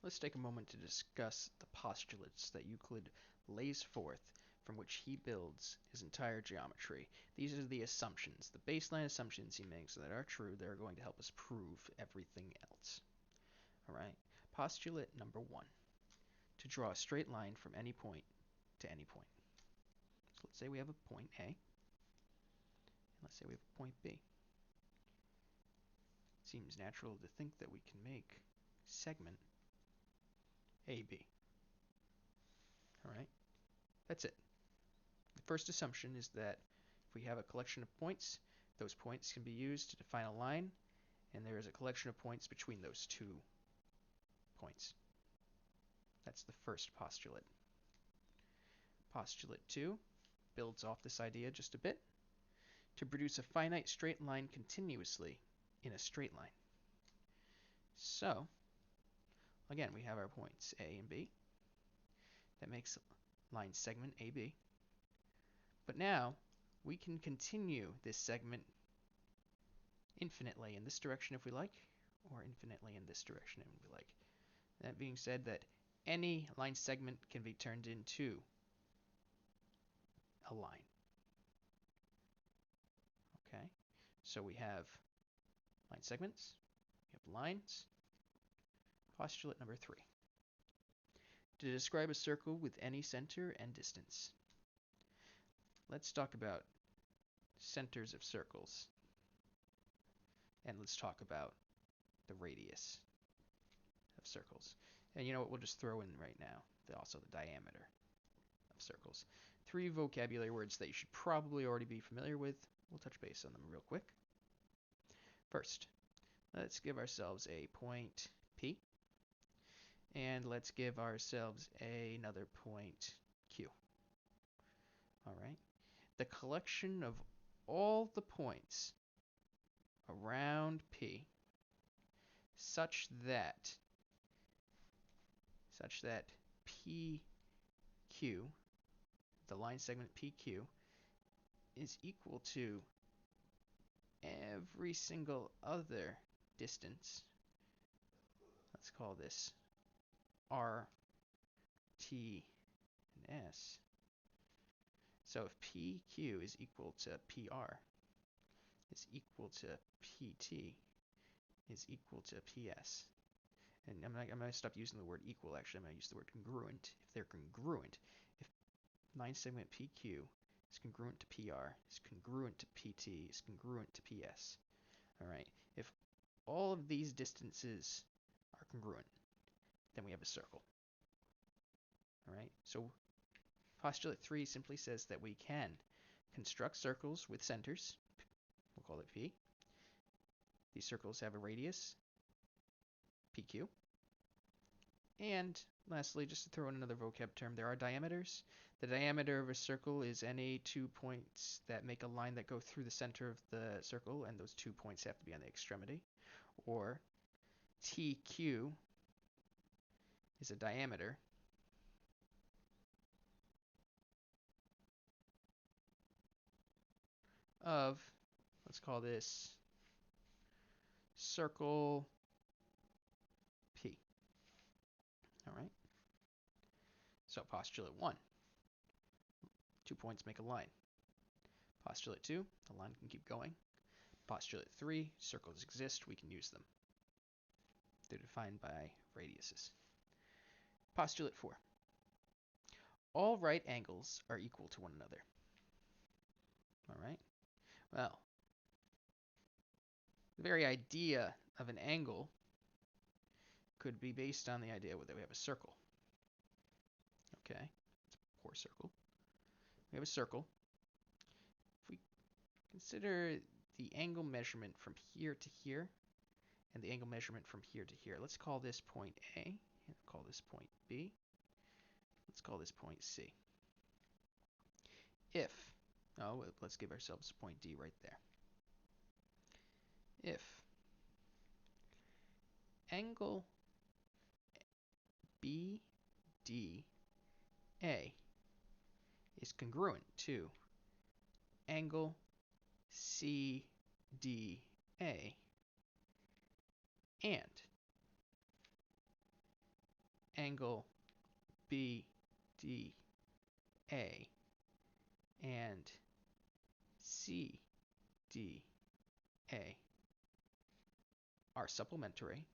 Let's take a moment to discuss the postulates that Euclid lays forth from which he builds his entire geometry. These are the assumptions, the baseline assumptions he makes that are true that are going to help us prove everything else. All right. Postulate number 1, to draw a straight line from any point to any point. So let's say we have a point A, and let's say we have a point B. It seems natural to think that we can make segment AB. All right, that's it. The first assumption is that if we have a collection of points, those points can be used to define a line, and there is a collection of points between those two points. That's the first postulate. Postulate 2 builds off this idea just a bit to produce a finite straight line continuously in a straight line. So, again, we have our points A and B. That makes line segment AB. But now, we can continue this segment infinitely in this direction if we like, or infinitely in this direction if we like. That being said, that any line segment can be turned into a line. Okay, so we have line segments, we have lines. Postulate number 3. To describe a circle with any center and distance. Let's talk about centers of circles. And let's talk about the radius of circles. And you know what, we'll just throw in right now also the diameter of circles. 3 vocabulary words that you should probably already be familiar with. We'll touch base on them real quick. First, let's give ourselves a point P. And let's give ourselves another point Q. All right. The collection of all the points around P such that PQ, the line segment PQ, is equal to every single other distance. Let's call this R, T, and S. So if PQ is equal to PR, is equal to PT, is equal to PS. And I'm going to stop using the word equal, actually. I'm going to use the word congruent. If they're congruent, if line segment PQ is congruent to PR, is congruent to PT, is congruent to PS. All right. If all of these distances are congruent, then we have a circle. All right. So postulate 3 simply says that we can construct circles with centers. We'll call it P. These circles have a radius, PQ. And lastly, just to throw in another vocab term, there are diameters. The diameter of a circle is any 2 points that make a line that go through the center of the circle, and those 2 points have to be on the extremity. Or TQ is a diameter of, let's call this circle P. All right. So postulate 1, 2 points make a line. Postulate 2, the line can keep going. Postulate 3, circles exist, we can use them. They're defined by radiuses. Postulate 4, all right angles are equal to one another. All right. Well, the very idea of an angle could be based on the idea that we have a circle. Okay, it's a poor circle. We have a circle. If we consider the angle measurement from here to here and the angle measurement from here to here, let's call this point A, and call this point B. Let's call this point C. If, let's give ourselves a point D right there. If angle BDA is congruent to angle CDA and angle BDA and CDA are supplementary,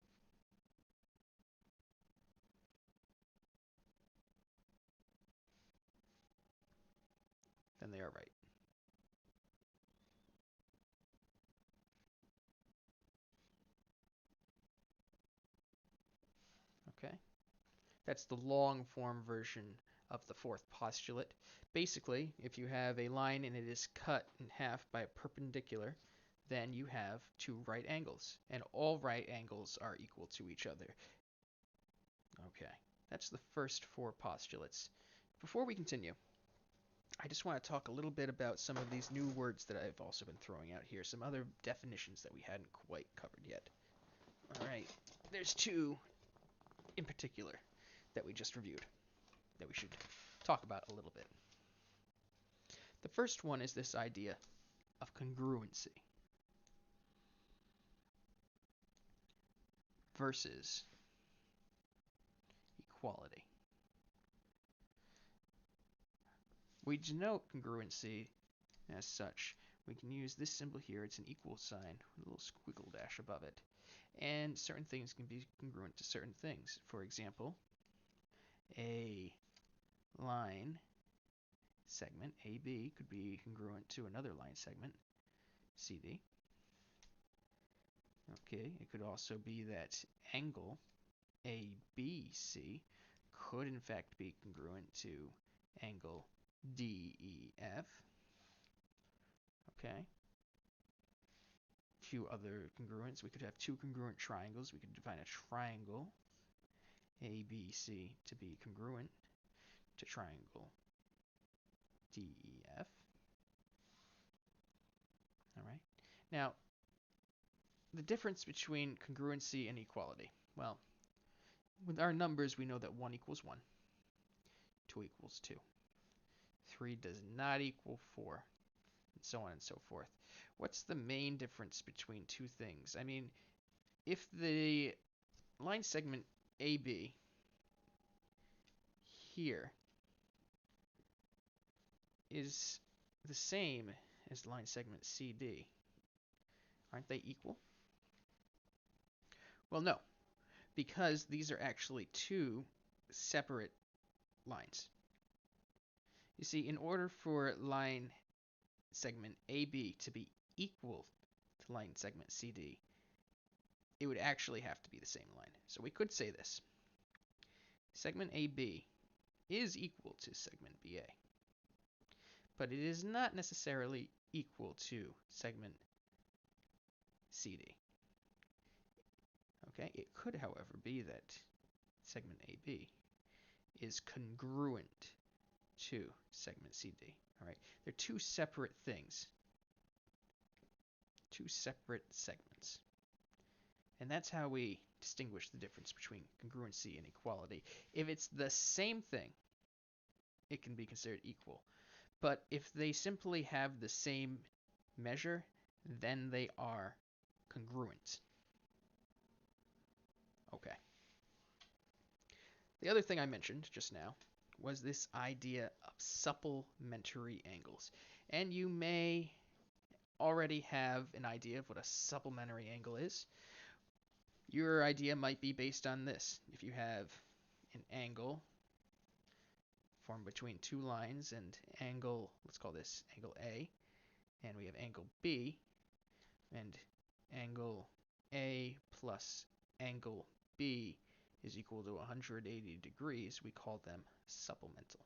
then they are right. Okay? That's the long form version of the fourth postulate. Basically, if you have a line and it is cut in half by a perpendicular, then you have two right angles, and all right angles are equal to each other. Okay, that's the first four postulates. Before we continue, I just want to talk a little bit about some of these new words that I've also been throwing out here, some other definitions that we hadn't quite covered yet. All right, there's two in particular that we just reviewed that we should talk about a little bit. The first one is this idea of congruency versus equality. We denote congruency as such. We can use this symbol here. It's an equal sign with a little squiggle dash above it. And certain things can be congruent to certain things. For example, a line segment AB could be congruent to another line segment CD. Okay, it could also be that angle ABC could in fact be congruent to angle DEF. Okay. A few other congruents. We could have two congruent triangles. We could define a triangle ABC to be congruent to triangle DEF. All right. Now, the difference between congruency and equality. Well, with our numbers, we know that 1 equals 1, 2 equals 2, 3 does not equal 4, and so on and so forth. What's the main difference between two things? I mean, if the line segment AB here is the same as line segment CD, aren't they equal? Well, no, because these are actually two separate lines. You see, in order for line segment AB to be equal to line segment CD, it would actually have to be the same line. So we could say this. Segment AB is equal to segment BA, but it is not necessarily equal to segment CD. Okay, it could, however, be that segment AB is congruent to segment CD. All right, they're two separate things, two separate segments. And that's how we distinguish the difference between congruency and equality. If it's the same thing, it can be considered equal. But if they simply have the same measure, then they are congruent. Okay. The other thing I mentioned just now was this idea of supplementary angles. And you may already have an idea of what a supplementary angle is. Your idea might be based on this. If you have an angle formed between two lines and angle, let's call this angle A, and we have angle B, and angle A plus angle B is equal to 180 degrees, we call them supplemental.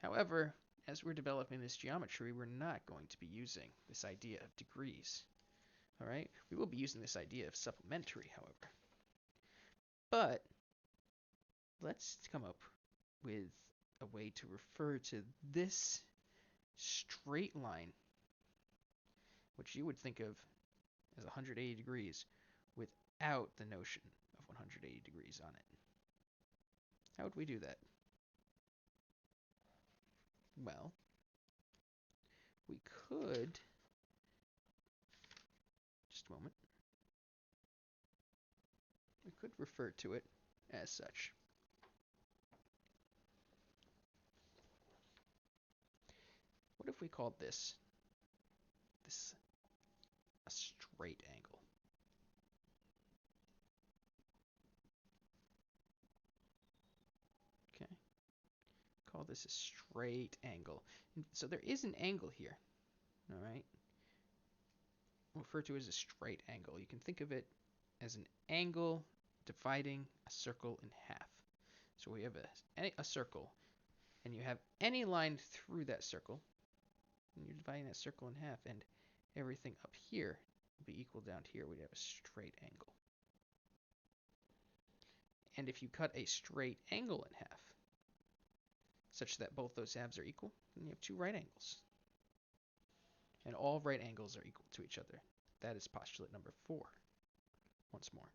However, as we're developing this geometry, we're not going to be using this idea of degrees. All right? We will be using this idea of supplementary, however. But let's come up with a way to refer to this straight line, which you would think of as 180 degrees, without the notion of 180 degrees on it. How would we do that? Well, we could, just a moment. refer to it as such. What if we called this a straight angle? Okay, call this a straight angle. So there is an angle here, all right? Referred to as a straight angle. You can think of it as an angle dividing a circle in half. So we have a circle, and you have any line through that circle, and you're dividing that circle in half, and everything up here will be equal down here. We'd have a straight angle. And if you cut a straight angle in half, such that both those halves are equal, then you have two right angles. And all right angles are equal to each other. That is postulate number 4. Once more.